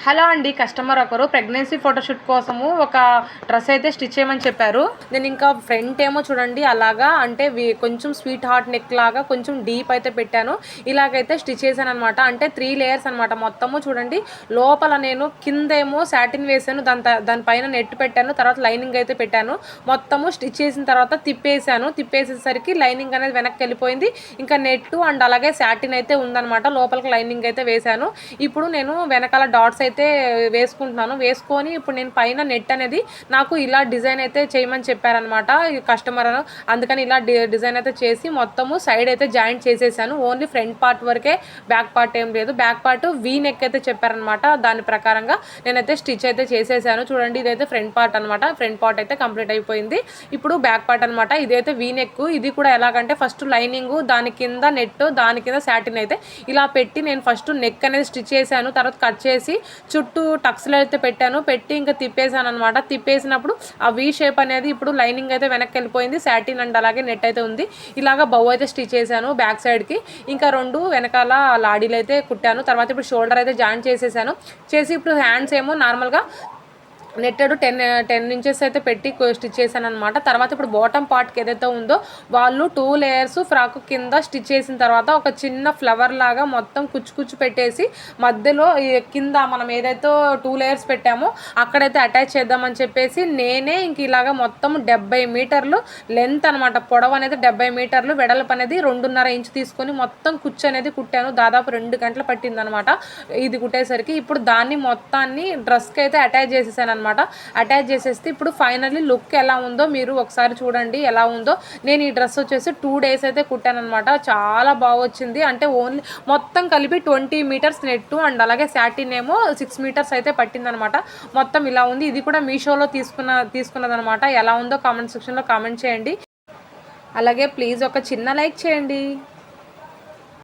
Hello అండి, customer ఒకరు pregnancy photoshoot కోసము ఒక డ్రెస్ అయితే స్టిచ్ చేయమని చెప్పారు. నేను ఇంకా ఫ్రంట్ ఏమో చూడండి అలాగా అంటే కొంచెం స్వీట్ హార్ట్ నెక్ లాగా కొంచెం డీప్ అయితే పెట్టాను. ఇలాగైతే స్టిచ్ చేశాను అనమాట. అంటే 3 లేయర్స్ అనమాట మొత్తము చూడండి. లోపల నేను కిందేమో సాటిన్ వేసాను, దానిపైన నెట్ పెట్టాను, తర్వాత లైనింగ్ అయితే పెట్టాను. మొత్తము స్టిచ్ చేసిన తర్వాత తిప్పేసేసరికి లైనింగ్ అనేది వెనక్కి వెళ్ళిపోయింది. ఇంకా నెట్ అండ్ అలాగే సాటిన్ అయితే ఉందనమాట. లోపలికి లైనింగ్ అయితే వేశాను. ఇప్పుడు నేను వెనకాల డాట్స్ అయితే వేసుకుంటున్నాను. వేసుకొని ఇప్పుడు నేను పైన నెట్ అనేది నాకు ఇలా డిజైన్ అయితే చేయమని చెప్పారనమాట కస్టమర్. అందుకని ఇలా డిజైన్ అయితే చేసి మొత్తము సైడ్ అయితే జాయింట్ చేసేసాను. ఓన్లీ ఫ్రంట్ పార్ట్ వరకే, బ్యాక్ పార్ట్ ఏం లేదు. బ్యాక్ పార్ట్ వీ నెక్ అయితే చెప్పారనమాట. దాని ప్రకారంగా నేనైతే స్టిచ్ అయితే చేసేసాను. చూడండి, ఇదైతే ఫ్రంట్ పార్ట్ అనమాట. ఫ్రంట్ పార్ట్ అయితే కంప్లీట్ అయిపోయింది. ఇప్పుడు బ్యాక్ పార్ట్ అనమాట. ఇదైతే వీ నెక్. ఇది కూడా ఎలాగంటే ఫస్ట్ లైనింగ్, దాని కింద నెట్, దాని కింద సాటిన్ అయితే ఇలా పెట్టి నేను ఫస్ట్ నెక్ అనేది స్టిచ్ చేశాను. తర్వాత కట్ చేసి చుట్టూ టక్స్లు అయితే పెట్టి ఇంకా తిప్పేసాను అనమాట. తిప్పేసినప్పుడు ఆ వీ షేప్ అనేది ఇప్పుడు లైనింగ్ అయితే వెనక్కి వెళ్ళిపోయింది. సాటిన్ అండ్ అలాగే నెట్ అయితే ఉంది. ఇలాగా బౌ అయితే స్టిచ్ చేశాను బ్యాక్ సైడ్కి. ఇంకా 2 వెనకాల లాడీలు అయితే కుట్టాను. తర్వాత ఇప్పుడు షోల్డర్ అయితే జాయిన్ చేసేసాను. చేసి ఇప్పుడు హ్యాండ్స్ ఏమో నార్మల్గా నెట్టెడ్ 10 ఇంచెస్ అయితే పెట్టి స్టిచ్ చేశాను అనమాట. తర్వాత ఇప్పుడు బాటమ్ పార్ట్కి ఏదైతే ఉందో వాళ్ళు 2 లేయర్స్ ఫ్రాక్ కింద స్టిచ్ చేసిన తర్వాత ఒక చిన్న ఫ్లవర్ లాగా మొత్తం కుచ్చు పెట్టేసి మధ్యలో కింద మనం ఏదైతే 2 లేయర్స్ పెట్టామో అక్కడైతే అటాచ్ చేద్దామని చెప్పేసి నేనే ఇంక ఇలాగా మొత్తం 70 మీటర్లు లెంత్ అనమాట. పొడవు అనేది 70 మీటర్లు, వెడల్పు అనేది 2.5 ఇంచు తీసుకొని మొత్తం కుచ్చు అనేది కుట్టాను. దాదాపు 2 గంటలు పట్టింది అనమాట ఇది కుట్టేసరికి. ఇప్పుడు దాన్ని మొత్తాన్ని డ్రెస్కి అయితే అటాచ్ చేసేసాను అనమాట. అటాచ్ చేసేస్తే ఇప్పుడు ఫైనల్లీ లుక్ ఎలా ఉందో మీరు ఒకసారి చూడండి ఎలా ఉందో. నేను ఈ డ్రెస్ వచ్చేసి 2 డేస్ అయితే కుట్టాను అనమాట. చాలా బాగా వచ్చింది. అంటే ఓన్లీ మొత్తం కలిపి 20 మీటర్స్ నెట్ అండ్ అలాగే సాటిన్ ఏమో 6 మీటర్స్ అయితే పట్టిందనమాట. మొత్తం ఇలా ఉంది. ఇది కూడా మీషోలో తీసుకున్నదనమాట. ఎలా ఉందో కామెంట్ సెక్షన్లో కామెంట్ చేయండి. అలాగే ప్లీజ్ ఒక చిన్న లైక్ చేయండి.